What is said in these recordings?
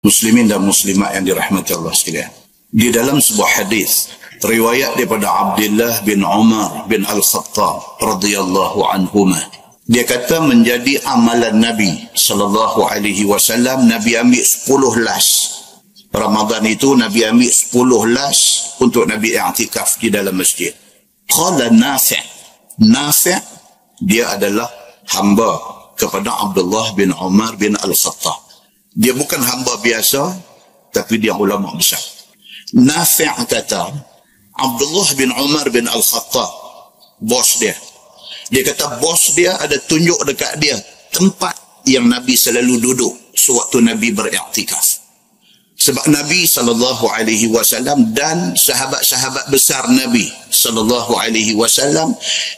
Muslimin dan muslimat yang dirahmati Allah sekalian. Di dalam sebuah hadis riwayat daripada Abdullah bin Umar bin Al-Khattab radhiyallahu anhuma, dia kata menjadi amalan Nabi sallallahu alaihi wasallam, Nabi ambil 10 las. Ramadan itu Nabi ambil 10 las untuk Nabi i'tikaf di dalam masjid. Qala Nafi' dia adalah hamba kepada Abdullah bin Umar bin Al-Khattab. Dia bukan hamba biasa, tapi dia ulama besar. Nafi' kata, Abdullah bin Umar bin Al-Khattab, bos dia. Dia kata bos dia ada tunjuk dekat dia tempat yang Nabi selalu duduk sewaktu Nabi beriktikaf. Sebab Nabi SAW dan sahabat-sahabat besar Nabi SAW,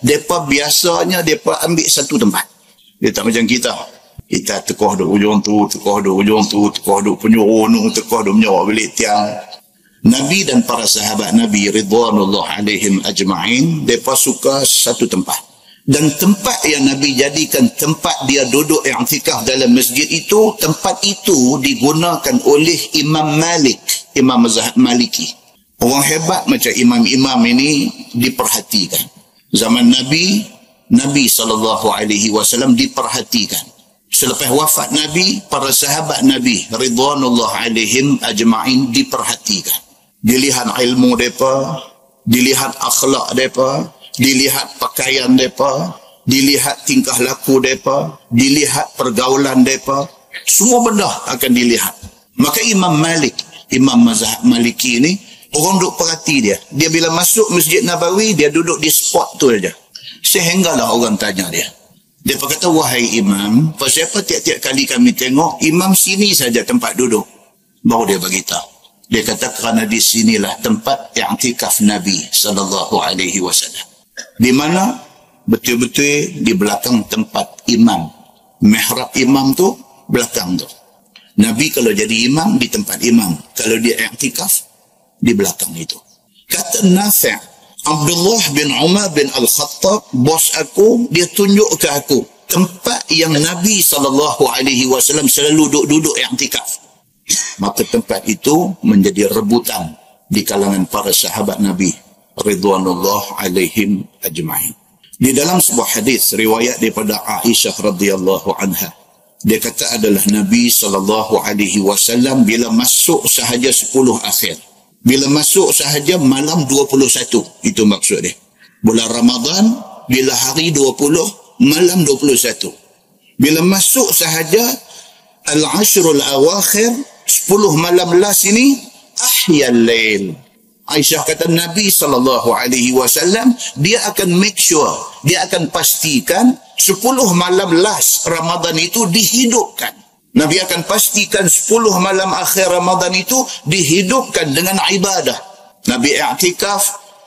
mereka biasanya mereka ambil satu tempat. Dia tak macam kita. Kita tekoh duk ujung tu, tekoh duk ujung tu, tekoh duk penjuru nu, tekoh duk menyorok balik tiang. Nabi dan para sahabat Nabi ridwanullah alaihim ajma'in, mereka suka satu tempat. Dan tempat yang Nabi jadikan tempat dia duduk i'tikaf dalam masjid itu, tempat itu digunakan oleh Imam Malik, Imam mazhab Maliki. Orang hebat macam imam-imam ini diperhatikan. Zaman Nabi SAW diperhatikan. Selepas wafat Nabi, para sahabat Nabi ridwanullah alaihim ajma'in diperhatikan. Dilihat ilmu mereka, dilihat akhlak mereka, dilihat pakaian mereka, dilihat tingkah laku mereka, dilihat pergaulan mereka, semua benda akan dilihat. Maka Imam Malik, Imam mazhab Maliki ini, orang duk perhati dia. Dia bila masuk Masjid Nabawi, dia duduk di spot tu saja. Sehinggalah orang tanya dia. Dia berkata, wahai Imam, pasal apa tiap-tiap kali kami tengok, Imam sini saja tempat duduk? Baru dia beritahu. Dia kata, kerana di sinilah tempat i'tikaf Nabi SAW. Di mana? Betul-betul di belakang tempat imam. Mihrab imam tu, belakang tu. Nabi kalau jadi imam, di tempat imam. Kalau dia i'tikaf, di belakang itu. Kata Nafi', Abdullah bin Umar bin Al-Khattab, bos aku, dia tunjuk ke aku tempat yang Nabi SAW selalu duduk i'tikaf. Maka tempat itu menjadi rebutan di kalangan para sahabat Nabi ridwanullah alaihim ajma'in. Di dalam sebuah hadis riwayat daripada Aisyah radhiyallahu anha, dia kata adalah Nabi SAW bila masuk sahaja 10 akhir, bila masuk sahaja malam 21, itu maksud dia. Bulan Ramadan, bila hari 20, malam 21. Bila masuk sahaja al-ashrul awakhir, 10 malam last ini, ahyal lail. Aisyah kata Nabi SAW, dia akan make sure, dia akan pastikan 10 malam last Ramadan itu dihidupkan. Nabi akan pastikan 10 malam akhir Ramadan itu dihidupkan dengan ibadah. Nabi i'tikaf,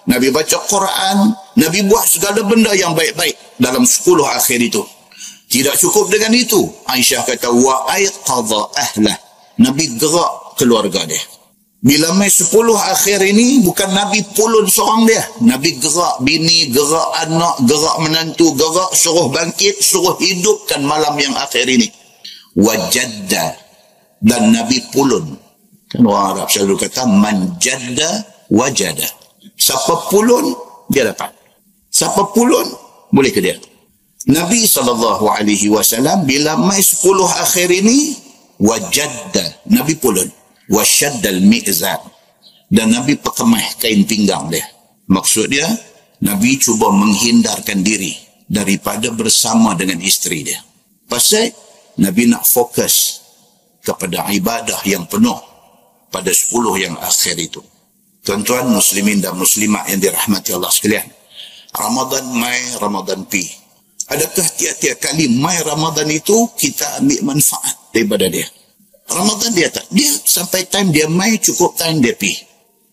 Nabi baca Quran, Nabi buat segala benda yang baik-baik dalam 10 akhir itu. Tidak cukup dengan itu. Aisyah kata, wa aiqadha ahlah. Nabi gerak keluarga dia. Bila mai 10 akhir ini, bukan Nabi pulun seorang dia. Nabi gerak bini, gerak anak, gerak menantu, gerak suruh bangkit, suruh hidupkan malam yang akhir ini. Wajadda, dan Nabi pulun. Kan orang Arab selalu kata man jadda wajada. Siapa pulun, dia dapat. Siapa pulun, boleh ke dia. Nabi SAW bila mai 10 akhir ini, wajadda, Nabi pulun. Wasyaddal mi'zar, dan Nabi perkemah kain pinggang dia. Maksud dia, Nabi cuba menghindarkan diri daripada bersama dengan isteri dia. Pasal Nabi nak fokus kepada ibadah yang penuh pada 10 yang akhir itu. Tuan-tuan muslimin dan muslimat yang dirahmati Allah sekalian, Ramadan mai, Ramadan pi. Adakah tiap-tiap kali mai Ramadan itu kita ambil manfaat daripada dia? Ramadan dia tak. Dia sampai time dia mai, cukup time dia pi.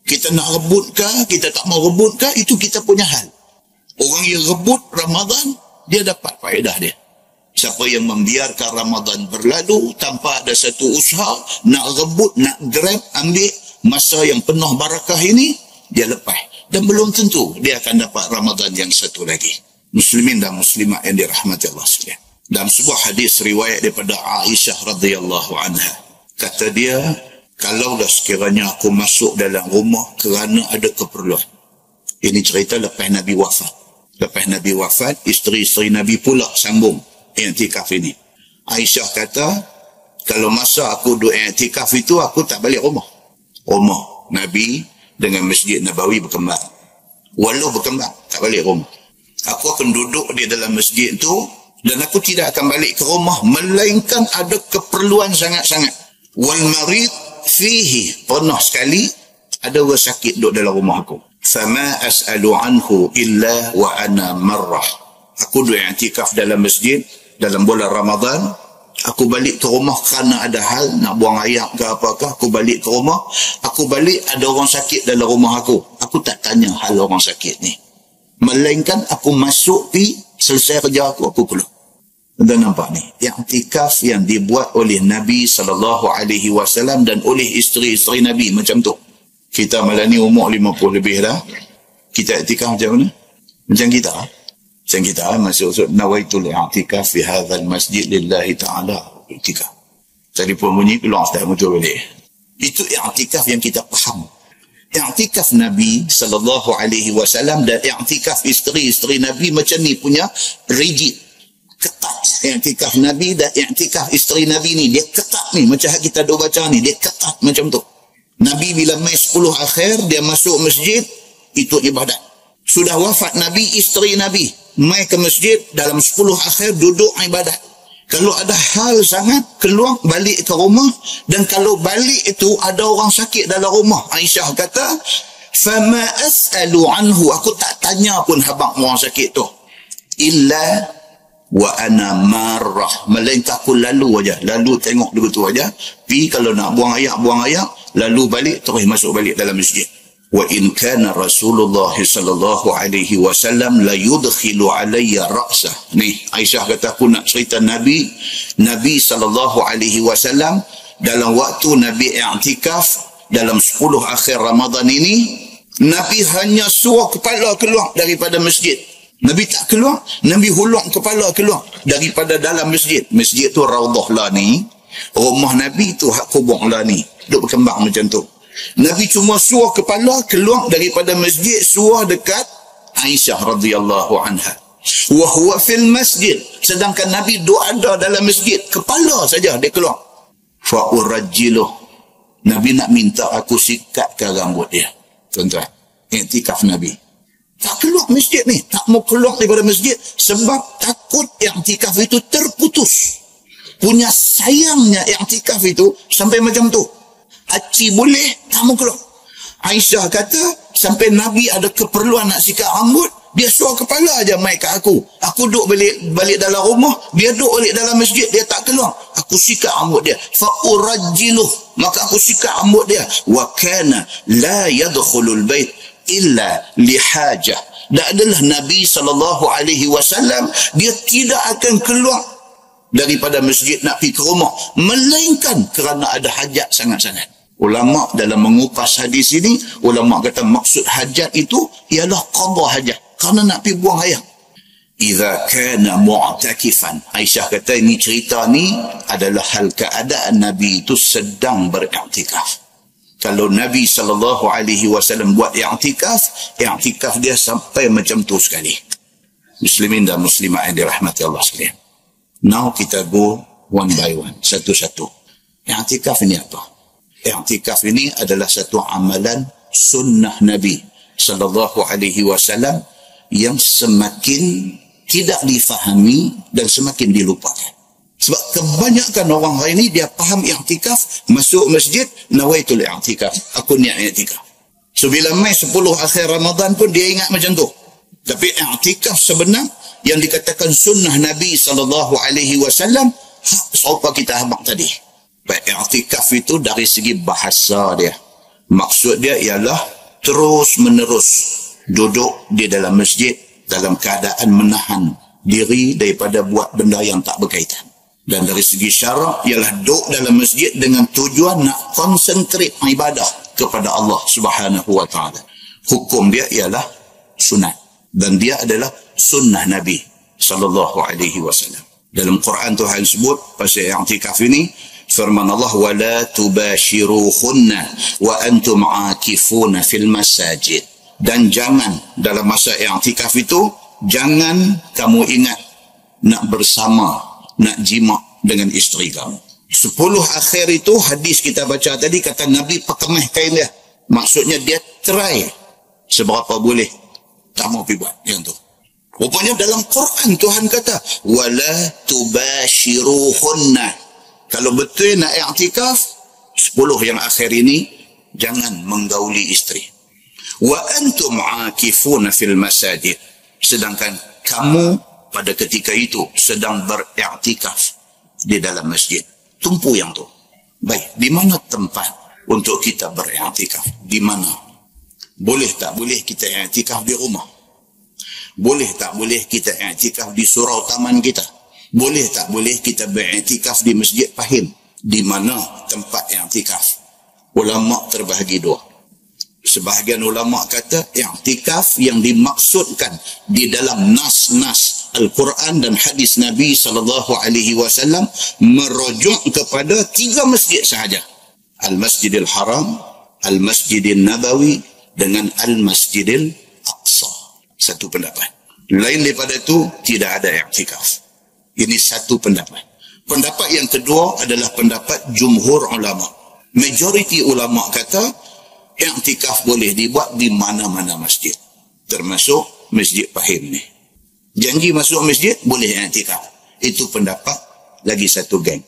Kita nak rebut ke, kita tak mau rebut ke, itu kita punya hal. Orang yang rebut Ramadan, dia dapat faedah dia. Siapa yang membiarkan Ramadan berlalu tanpa ada satu usaha, nak rebut, nak grab, ambil masa yang penuh barakah ini, dia lepas. Dan belum tentu dia akan dapat Ramadan yang satu lagi. Muslimin dan muslimat yang dirahmati Allah sekalian. Dalam sebuah hadis riwayat daripada Aisyah radhiyallahu anha, Kata dia, kalau dah sekiranya aku masuk dalam rumah kerana ada keperluan. Ini cerita lepas Nabi wafat. Lepas Nabi wafat, isteri-isteri Nabi pula sambung i'tikaf ini. Aisyah kata, kalau masa aku duduk i'tikaf itu, aku tak balik rumah. Rumah Nabi dengan Masjid Nabawi berkembang. Walau berkembang, tak balik rumah. Aku akan duduk di dalam masjid itu dan aku tidak akan balik ke rumah melainkan ada keperluan sangat-sangat. Wal marid fihi, pernah sekali ada orang sakit duduk dalam rumah aku. Fama as'alu anhu illa wa ana marrah. Aku duduk i'tikaf dalam masjid dalam bulan Ramadan. Aku balik ke rumah kerana ada hal nak buang air ke apakah, aku balik ke rumah. Aku balik ada orang sakit dalam rumah aku. Aku tak tanya hal orang sakit ni, melainkan aku masuk pi, selesai kerja aku keluar. Anda nampak ni i'tikaf yang dibuat oleh Nabi SAW dan oleh isteri-isteri Nabi macam tu. Kita malam ni umur 50 lebih dah, kita i'tikaf macam mana? Macam kita masuk nawaitul i'tikaf fi hadzal masjid lillahi ta'ala. I'tikaf telefon bunyi keluar start muncul balik. Itu i'tikaf yang kita faham. I'tikaf Nabi SAW dan i'tikaf isteri-isteri Nabi macam ni punya rigid, ketat. I'tikaf Nabi dan i'tikaf isteri Nabi ni dia ketat ni, macam kita dah baca ni, dia ketat macam tu. Nabi bila mai 10 akhir dia masuk masjid, itu ibadat. Sudah wafat Nabi, isteri Nabi mai ke masjid dalam 10 akhir duduk ibadat. Kalau ada hal sangat, keluar balik ke rumah. Dan kalau balik itu ada orang sakit dalam rumah, Aisyah kata, fama as'alu anhu, aku tak tanya pun habang orang sakit tu, illa wa ana marrah, melainkan aku lalu tengok begitu aja. Pi kalau nak buang air, lalu balik terus masuk balik dalam masjid. Wa in kana Rasulullah sallallahu alaihi wasallam la yudkhilu alayya ra'sah. Ni Aisyah kata, aku nak cerita Nabi sallallahu alaihi wasallam dalam waktu Nabi i'tikaf dalam 10 akhir Ramadan ini, Nabi hanya suruh kepala keluar daripada masjid. Nabi tak keluar, Nabi hulur kepala keluar daripada dalam masjid. Masjid tu Raudhah lah ni, rumah Nabi tu hak kubur lah ni, duk berkembang macam tu. Nabi cuma suruh kepala keluar daripada masjid, suruh dekat Aisyah radhiyallahu anha. Wa huwa fil masjid, sedangkan Nabi duk ada dalam masjid, kepala saja dia keluar. Fa urajjiluh, Nabi nak minta aku sikatkan rambut dia. Tuan-tuan, i'tikaf Nabi tak keluar masjid ni, tak mau keluar daripada masjid sebab takut i'tikaf itu terputus. Punya sayangnya i'tikaf itu sampai macam tu. Aci boleh, tak mau keluar. Aisyah kata, sampai Nabi ada keperluan nak sikat rambut, dia suruh kepala aja mai kat aku. Aku duduk balik dalam rumah, dia duduk balik dalam masjid, dia tak keluar. Aku sikat rambut dia. Fa urajjiluh, maka aku sikat rambut dia. Wa kana la yadkhulul bait illa lihajah. Dan adalah Nabi SAW, dia tidak akan keluar daripada masjid nak pergi ke rumah melainkan kerana ada hajat sangat-sangat. Ulama dalam mengupas hadis ini, ulama kata maksud hajat itu ialah qada hajat, kerana nak pergi buang air. Idza kana mu'takifan, Aisyah kata ini cerita ni adalah hal keadaan Nabi itu sedang beriktikaf. Kalau Nabi SAW buat i'tikaf dia sampai macam tu sekali. Muslimin dan muslimat yang dirahmati Allah sekalian. Now kita go one by one, satu-satu. I'tikaf ini apa? I'tikaf ini adalah satu amalan sunnah Nabi SAW yang semakin tidak difahami dan semakin dilupakan. Sebab kebanyakan orang hari ini dia faham i'tikaf, masuk masjid, nawaitul i'tikaf, aku niat i'tikaf. So bila mai 10 akhir Ramadan pun dia ingat macam tu. Tapi i'tikaf sebenar yang dikatakan sunnah Nabi SAW, serupa kita habaq tadi. I'tikaf itu dari segi bahasa dia, maksud dia ialah terus menerus duduk di dalam masjid dalam keadaan menahan diri daripada buat benda yang tak berkaitan. Dan dari segi syarak ialah duduk dalam masjid dengan tujuan nak konsentrate ibadah kepada Allah Subhanahu wa taala. Hukum dia ialah sunat dan dia adalah sunnah Nabi sallallahu alaihi wasallam. Dalam Quran Tuhan sebut pasal i'tikaf ini, Firman Allah, wala tubashiruhunna wa antum aakifuna fil masajid. Dan jangan dalam masa i'tikaf itu, jangan kamu ingat nak bersama, nak jima dengan isteri kamu. 10 akhir itu hadis kita baca tadi, kata Nabi perkemah kain dia. Maksudnya dia try seberapa boleh. Tak mau pergi buat yang tu. Rupanya dalam Quran Tuhan kata, wala tubashiruhunna. Kalau betul nak i'tikaf, 10 yang akhir ini, jangan menggauli isteri. Wa antum aakifuna fil masajid. Sedangkan kamu pada ketika itu sedang beriktikaf di dalam masjid. Tumpu yang tu. Baik, di mana tempat untuk kita beriktikaf? Di mana? Boleh tak boleh kita iktikaf di rumah? Boleh tak boleh kita iktikaf di surau taman kita? Boleh tak boleh kita beriktikaf di Masjid Fahim? Di mana tempat iktikaf? Ulama terbahagi dua. Sebahagian ulama kata i'tikaf yang dimaksudkan di dalam nas-nas Al-Quran dan hadis Nabi SAW merujuk kepada 3 masjid sahaja. Al-Masjidil Haram, Al-Masjidil Nabawi dengan Al-Masjidil Aqsa. Satu pendapat. Lain daripada itu tidak ada i'tikaf. Ini satu pendapat. Pendapat yang kedua adalah pendapat jumhur ulama. Majoriti ulama kata i'tikaf boleh dibuat di mana-mana masjid. Termasuk Masjid Fahim ni. Janji masuk masjid, boleh i'tikaf. Itu pendapat lagi satu geng.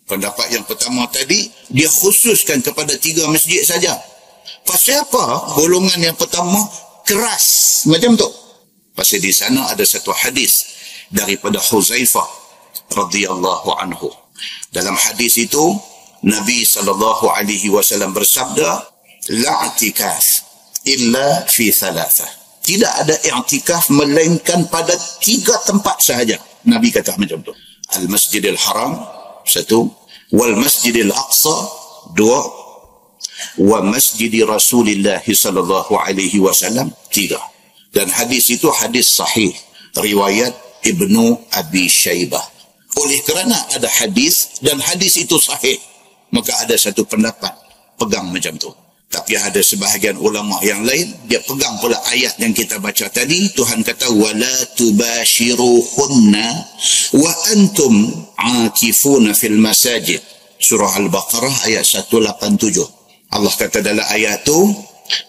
Pendapat yang pertama tadi, dia khususkan kepada 3 masjid saja. Pasal apa? Golongan yang pertama keras macam tu. Pasal di sana ada satu hadis daripada Huzaifah radhiyallahu anhu. Dalam hadis itu Nabi SAW bersabda, la'tikaf illa fi thalatha. Tidak ada i'tikaf melainkan pada 3 tempat sahaja. Nabi kata macam tu. Al-Masjidil Haram 1, wal Masjidil Aqsa 2, wa Masjidi Rasulillah sallallahu alaihi wasallam 3. Dan hadis itu hadis sahih riwayat Ibnu Abi Syaibah. Oleh kerana ada hadis dan hadis itu sahih, maka ada satu pendapat pegang macam tu. Tapi ada sebahagian ulama yang lain, dia pegang pula ayat yang kita baca tadi. Tuhan kata wala tubashiruhunna wa antum aakifuna fil masajid. Surah Al-Baqarah ayat 187. Allah kata dalam ayat tu,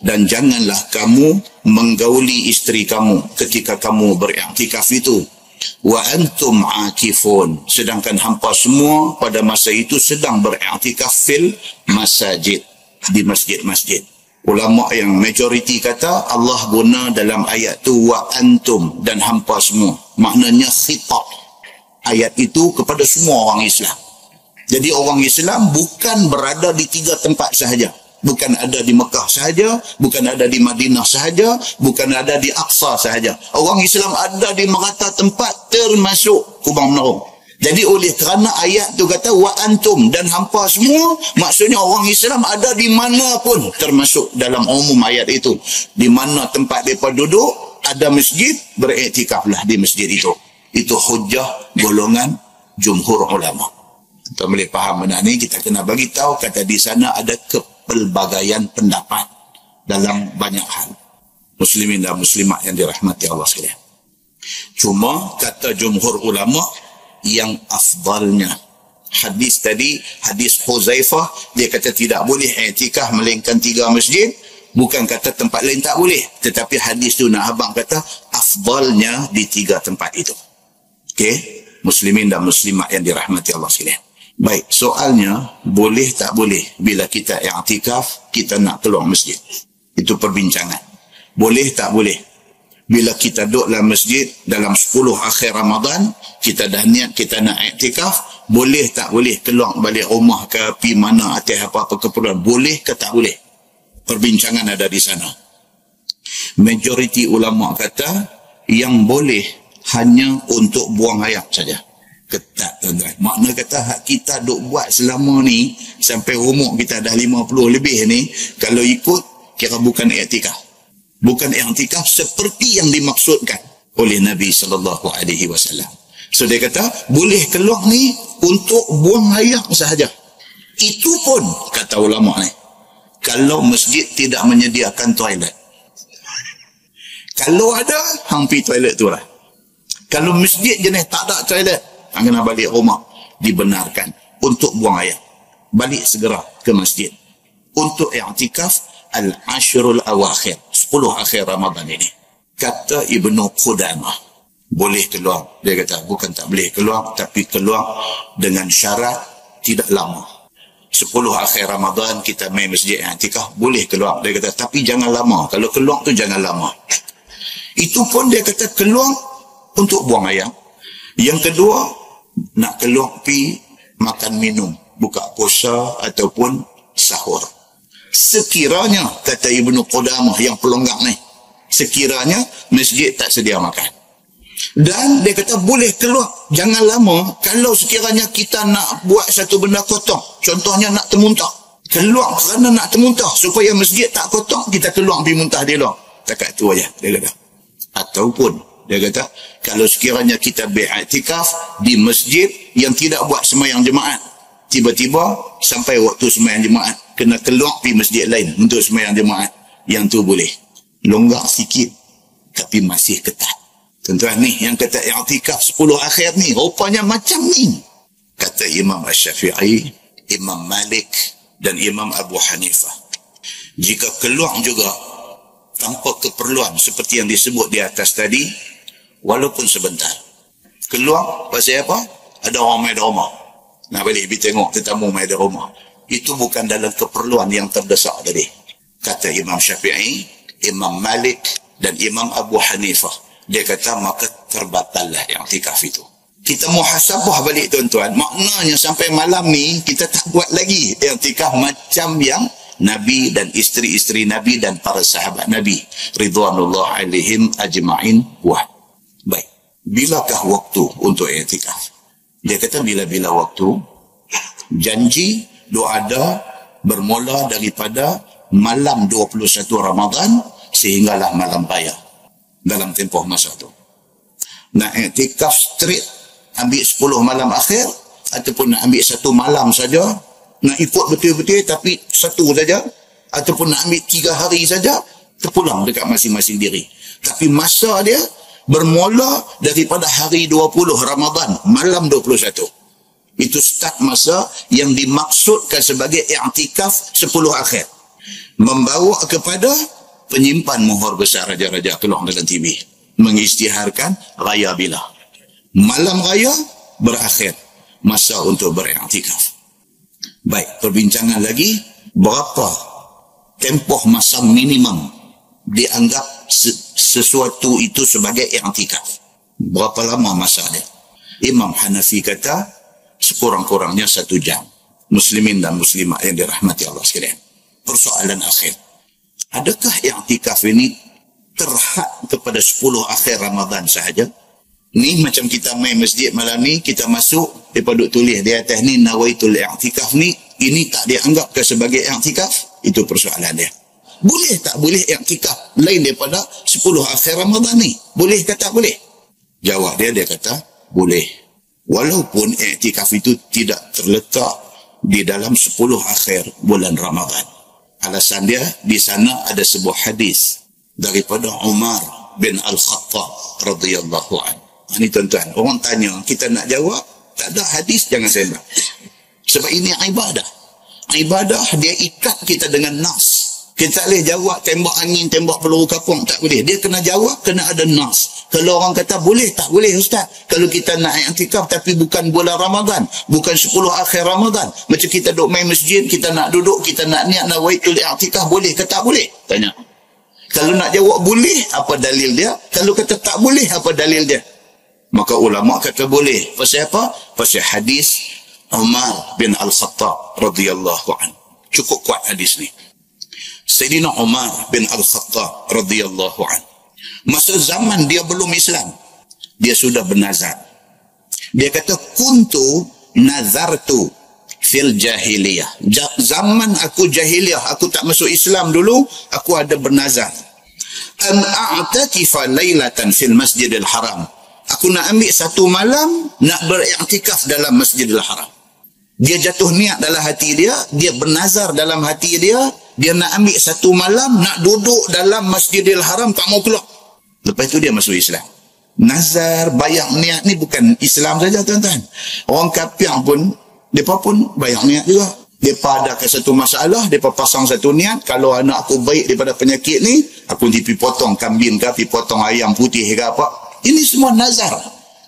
dan janganlah kamu menggauli isteri kamu ketika kamu beriktikaf itu. Wa antum aakifun, sedangkan hampa semua pada masa itu sedang beriktikaf fil masajid, di masjid-masjid. Ulama yang majoriti kata Allah guna dalam ayat tu wa antum, dan hampa semua. Maknanya khitab ayat itu kepada semua orang Islam. Jadi orang Islam bukan berada di 3 tempat sahaja. Bukan ada di Mekah sahaja, bukan ada di Madinah sahaja, bukan ada di Aqsa sahaja. Orang Islam ada di merata tempat, termasuk Kubang Menarong. Jadi oleh kerana ayat tu kata wa antum, dan hampa semua, maksudnya orang Islam ada di mana pun, termasuk dalam umum ayat itu. Di mana tempat mereka duduk, ada masjid, beriktikaflah di masjid itu. Itu hujah golongan jumhur ulama. Untuk boleh faham benda ni, kita kena bagi tahu kata di sana ada pelbagaian pendapat dalam banyak hal. Muslimin dan muslimat yang dirahmati Allah sekalian. Cuma kata jumhur ulama yang afdalnya, hadis tadi, hadis Huzaifah, dia kata tidak boleh i'tikaf melainkan 3 masjid. Bukan kata tempat lain tak boleh, tetapi hadis tu nak abang kata afdalnya di 3 tempat itu. Okey, muslimin dan muslimat yang dirahmati Allah sekalian. Baik, soalnya boleh tak boleh bila kita i'tikaf kita nak keluar masjid? Itu perbincangan. Boleh tak boleh bila kita duduk dalam masjid dalam 10 akhir Ramadan, kita dah niat kita nak i'tikaf, boleh tak boleh keluar balik rumah ke pi mana atas apa-apa keperluan? Boleh ke tak boleh? Perbincangan ada di sana. Majoriti ulama kata yang boleh hanya untuk buang air saja. Ketat tuan-tuan. Makna kata hak kita duk buat selama ni sampai umur kita dah 50 lebih ni, kalau ikut kira bukan i'tikaf. Bukan i'tikaf seperti yang dimaksudkan oleh Nabi SAW. So dia kata boleh keluar ni untuk buang air sahaja. Itu pun, kata ulama ni, kalau masjid tidak menyediakan toilet. Kalau ada, hang pergi toilet tu lah. Kalau masjid jenis tak ada toilet, hang kena balik rumah. Dibenarkan untuk buang air. Balik segera ke masjid. Untuk i'tikaf al-ashrul awakhir. 10 akhir Ramadan ini. Kata Ibnu Qudamah, boleh keluar. Dia kata, bukan tak boleh keluar, tapi keluar dengan syarat tidak lama. 10 akhir Ramadan kita main masjid i'tikaf, boleh keluar. Dia kata, tapi jangan lama. Kalau keluar tu jangan lama. Itu pun dia kata keluar untuk buang air. Yang kedua, nak keluar pi makan minum, buka puasa ataupun sahur. Sekiranya, kata Ibnu Qudamah yang pelonggak ni, sekiranya masjid tak sedia makan. Dan dia kata boleh keluar, jangan lama. Kalau sekiranya kita nak buat satu benda kotor, contohnya nak termuntah, keluar kerana nak termuntah, supaya masjid tak kotor, kita keluar pergi muntah di luar. Takat tu aja, dia kata. Ataupun dia kata, kalau sekiranya kita beriktikaf di masjid yang tidak buat sembahyang jemaat, tiba-tiba sampai waktu sembahyang jemaat, kena keluar pergi masjid lain untuk sembahyang jemaat, yang tu boleh. Longgar sikit, tapi masih ketat. Tuan-tuan ni, yang kata i'tikaf 10 akhir ni, rupanya macam ni. Kata Imam Asy-Syafi'i, Imam Malik dan Imam Abu Hanifah. Jika keluar juga tanpa keperluan seperti yang disebut di atas tadi, walaupun sebentar. Keluar pasal apa? Ada orang main di rumah. Nak balik pergi tengok tetamu main di rumah. Itu bukan dalam keperluan yang terdesak tadi. Kata Imam Syafi'i, Imam Malik dan Imam Abu Hanifah, dia kata maka terbatallah i'tikaf itu. Kita muhasabah balik tuan-tuan. Maknanya sampai malam ni kita tak buat lagi i'tikaf macam yang Nabi dan isteri-isteri Nabi dan para sahabat Nabi ridwanullah alaihim ajma'in buat. Baik, bilakah waktu untuk i'tikaf? Dia kata bila-bila waktu. Janji doa ada bermula daripada malam 21 Ramadan sehinggalah malam raya. Dalam tempoh masa tu nak i'tikaf straight, ambil 10 malam akhir, ataupun nak ambil satu malam saja, nak ikut betul-betul tapi satu saja, ataupun nak ambil 3 hari saja, terpulang dekat masing-masing diri. Tapi masa dia bermula daripada hari 20 Ramadan, malam 21. Itu start masa yang dimaksudkan sebagai i'tikaf 10 akhir. Membawa kepada penyimpan mohor besar raja-raja keluar dalam TV. Mengisytiharkan raya bila. Malam raya berakhir. Masa untuk beriktikaf. Baik, perbincangan lagi, berapa tempoh masa minimum dianggap sesuatu itu sebagai i'tikaf? Berapa lama masa dia? Imam Hanafi kata sekurang-kurangnya 1 jam. Muslimin dan muslimat yang dirahmati Allah sekalian. Persoalan akhir, adakah i'tikaf ini terhad kepada 10 akhir Ramadan sahaja? Ni macam kita main masjid malam ni, kita masuk, mereka duk tulis di atas ni nawaitul i'tikaf ni, ini tak dianggap ke sebagai i'tikaf? Itu persoalan dia. Boleh tak boleh i'tikaf lain daripada 10 akhir Ramadan ni? Boleh ke tak boleh? Jawab dia kata boleh. Walaupun i'tikaf itu tidak terletak di dalam 10 akhir bulan Ramadan. Alasan dia, di sana ada sebuah hadis daripada Umar bin Al-Khattab radhiyallahu anhu. Ini tuan-tuan, orang tanya, kita nak jawab, tak ada hadis, jangan sembang. Sebab ini ibadah. Ibadah dia ikat kita dengan nas. Kita boleh jawab tembak angin, tembak peluru kapung, tak boleh. Dia kena jawab, kena ada nas. Kalau orang kata boleh, tak boleh ustaz. Kalau kita nak i'tikaf tapi bukan bulan Ramadan, bukan 10 akhir Ramadan, macam kita duduk main masjid, kita nak duduk, kita nak niat nawaitul i'tikaf, boleh ke tak boleh? Tanya. Kalau nak jawab boleh, apa dalil dia? Kalau kata tak boleh, apa dalil dia? Maka ulama kata boleh. Pasal apa? Pasal hadis Umar bin Al-Khattab radhiyallahu anhu. Cukup kuat hadis ni. Sayyidina Umar bin Al-Khattab radhiyallahu anhu, masa zaman dia belum Islam, dia sudah bernazar. Dia kata kuntu nazartu fil jahiliyah. Zaman aku jahiliyah, aku tak masuk Islam dulu, aku ada bernazar. An a'takifa lailatan fil Masjidil Haram. Aku nak ambil satu malam nak beriktikaf dalam Masjidil Haram. Dia jatuh niat dalam hati dia, dia bernazar dalam hati dia, dia nak ambil satu malam, nak duduk dalam Masjidil Haram, tak mau keluar. Lepas itu dia masuk Islam. Nazar, bayang niat ni bukan Islam saja, tuan-tuan. Orang kafir pun, mereka pun bayang niat juga. Mereka ada satu masalah, mereka pasang satu niat, kalau anak aku baik daripada penyakit ni, aku pergi potong kambing ke, pergi potong ayam putih ke apa. Ini semua nazar.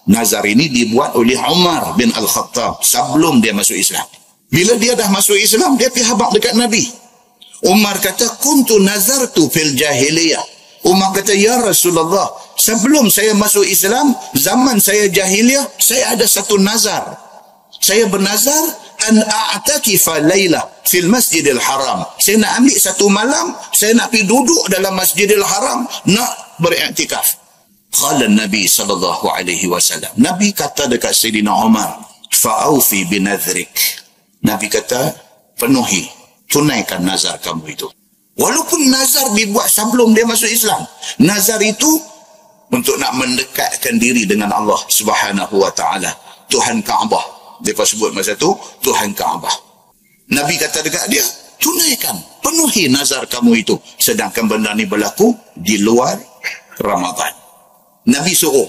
Nazar ini dibuat oleh Umar bin Al-Khattab sebelum dia masuk Islam. Bila dia dah masuk Islam, dia pergi habaq dekat Nabi. Umar kata, kuntu nazartu fil jahiliyah. Umar kata, ya Rasulullah, sebelum saya masuk Islam, zaman saya jahiliyah, saya ada satu nazar. Saya bernazar, an a'takifa laylah fil Masjidil Haram. Saya nak ambil satu malam, saya nak pergi duduk dalam Masjidil Haram, nak beriktikaf. Qala Nabi sallallahu alaihi wasallam. Nabi kata dekat Sayyidina Umar, fa'aufi binadhrik. Nabi kata, penuhi, tunaikan nazar kamu itu. Walaupun nazar dibuat sebelum dia masuk Islam. Nazar itu untuk nak mendekatkan diri dengan Allah Subhanahu wa taala, Tuhan Kaabah. Mereka sebut masa tu Tuhan Kaabah. Nabi kata dekat dia, tunaikan, penuhi nazar kamu itu. Sedangkan benda ni berlaku di luar Ramadan. Nabi suruh.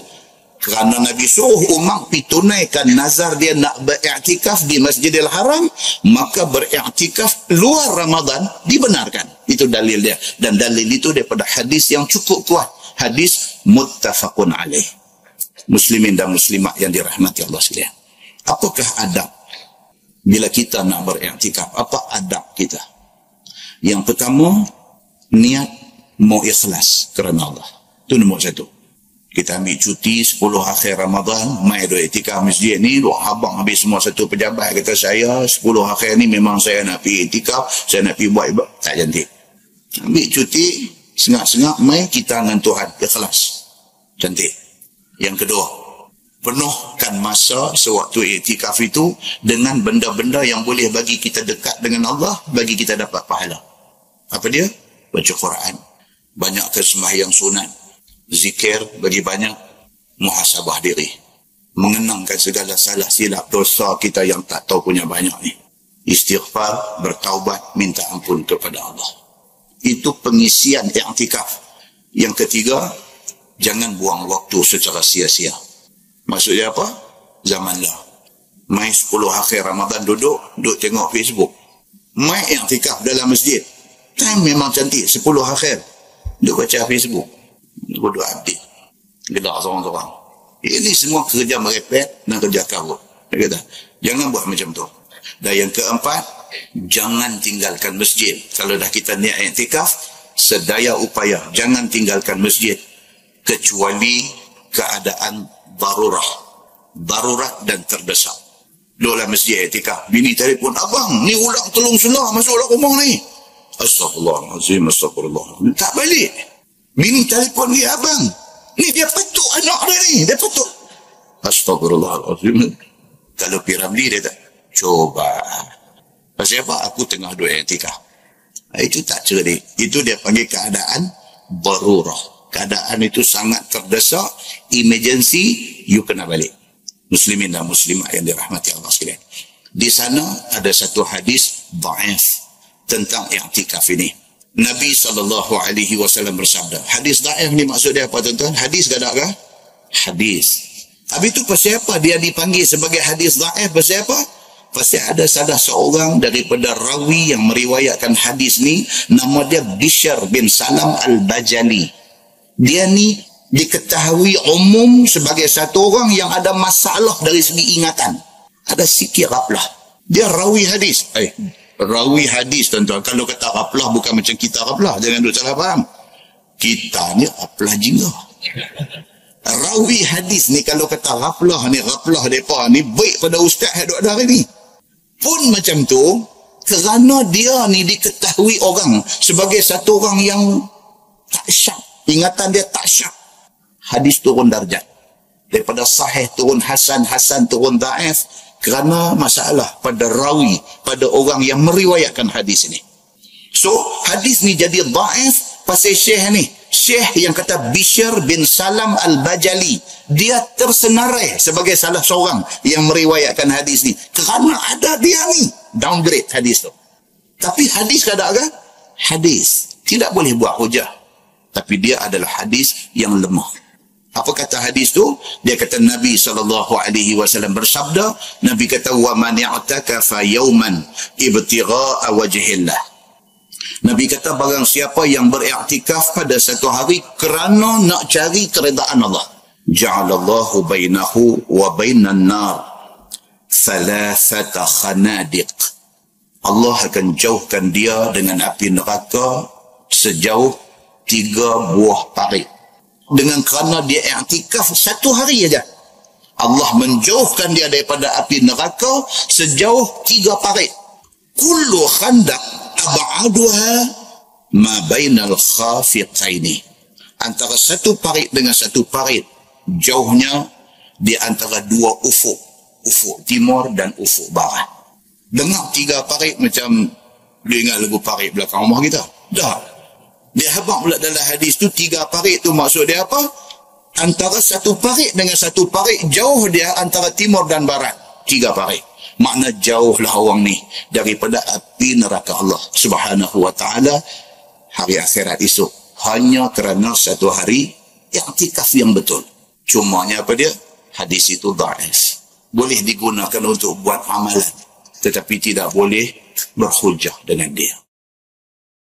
Kerana Nabi suruh Umar pergi tunaikan nazar dia nak beriktikaf di Masjidil Haram, maka beriktikaf luar Ramadan dibenarkan. Itu dalil dia. Dan dalil itu daripada hadis yang cukup kuat. Hadis muttafaqun alaih. Muslimin dan muslimat yang dirahmati Allah sekalian. Apakah adab bila kita nak beriktikaf? Apa adab kita? Yang pertama, niat mau ikhlas kerana Allah. Itu nombor satu. Kita ambil cuti 10 akhir Ramadan, mai duk iktikaf masjid ni, duk habang habis semua satu pejabat kata saya 10 akhir ni memang saya nak pergi iktikaf, saya nak pergi buat ibadah. Tak cantik. Ambil cuti, sengak-sengak mai kita dengan Tuhan, ikhlas. Cantik. Yang kedua, penuhkan masa sewaktu iktikaf itu dengan benda-benda yang boleh bagi kita dekat dengan Allah, bagi kita dapat pahala. Apa dia? Baca Quran, banyakkan sembahyang sunat, zikir bagi banyak, muhasabah diri, mengenangkan segala salah silap dosa kita yang tak tahu punya banyak ni, istighfar, bertaubat, minta ampun kepada Allah. Itu pengisian i'tikaf. Yang ketiga, jangan buang waktu secara sia-sia. Maksudnya apa? Zamanlah mai 10 akhir Ramadan duduk tengok Facebook, mai i'tikaf dalam masjid, time memang cantik 10 akhir duduk baca Facebook, bodoh update, gelak seorang-seorang. Ini semua kerja merepek dan kerja karut. Dia kata, jangan buat macam tu. Dan yang keempat, jangan tinggalkan masjid. Kalau dah kita niat i'tikaf, sedaya upaya jangan tinggalkan masjid kecuali keadaan darurat dan terdesak. Duduklah masjid i'tikaf, bini telefon, abang ni ulang tolong sulah masuklah rumah ni. Astagfirullahalazim, astagfirullah. Tak balik. Bini telefon dia, abang ni dia petuk anak dia ni, dia petuk. Astagfirullahalazim. Kalau Piramli dia tak, coba pasal apa? Aku tengah duduk i'tikaf. Itu tak cerdik. Itu dia panggil keadaan darurah. Keadaan itu sangat terdesak, emergency, you kena balik. Muslimin dan muslimat yang dirahmati Allah sekalian. Di sana ada satu hadis dhaif tentang i'tikaf ini. Nabi SAW bersabda. Hadis dhaif ni maksud dia apa, tuan-tuan? Hadis ke tak? Hadis. Habis itu pasal apa dia dipanggil sebagai hadis dhaif? Pasal apa? Pasal ada salah seorang daripada rawi yang meriwayatkan hadis ni, nama dia Bishr bin Salam Al-Bajali. Dia ni diketahui umum sebagai satu orang yang ada masalah dari segi ingatan. Ada sikit ghaflah. Dia rawi hadis. Rawi hadis, tuan-tuan. Kalau kata ghaflah bukan macam kita ghaflah, jangan duk salah faham. Kita ni ghaflah jingga. Rawi hadis ni kalau kata ghaflah ni, ghaflah depa ni baik pada ustaz yang ada hari ni. Pun macam tu, kerana dia ni diketahui orang sebagai satu orang yang tak syak, ingatan dia tak syak, hadis turun darjat. Daripada sahih turun hasan, hasan turun dhaif, kerana masalah pada rawi, pada orang yang meriwayatkan hadis ini. So hadis ni jadi dhaif pasal syekh ni. Syekh yang kata Bishr bin Salam Al-Bajali, dia tersenarai sebagai salah seorang yang meriwayatkan hadis ni kerana ada dia ni downgrade hadis tu. Tapi hadis kadang-kadang hadis tidak boleh buat hujah, tapi dia adalah hadis yang lemah. Apa kata hadis tu? Dia kata Nabi SAW bersabda, Nabi kata wa man i'takafa yawman ibtigha'a wajhillah. Nabi kata barang siapa yang beriktikaf pada satu hari kerana nak cari keredaan Allah, ja'alallahu bainahu wa bainan nar thalathata khanadiq. Allah akan jauhkan dia dengan api neraka sejauh 3 buah parit. Dengan kerana dia iktikaf satu hari saja, Allah menjauhkan dia daripada api neraka sejauh 3 parit. Kullu khandaq ab'aduha ma bainal khafiqaini. Antara satu parit dengan satu parit jauhnya di antara 2 ufuk, ufuk timur dan ufuk barat. Dengar 3 parit macam dia ingat lagu parit belakang rumah kita. Dah. Dia habaq pula dalam hadis tu 3 parit tu maksud dia apa? Antara satu parit dengan satu parit jauh dia antara timur dan barat. 3 parit. Makna jauhlah orang ni daripada api neraka Allah Subhanahu wa ta'ala hari akhirat esok, hanya kerana satu hari iktikaf yang betul. Cumanya apa dia? Hadis itu dhaif. Boleh digunakan untuk buat amalan, tetapi tidak boleh berhujah dengan dia.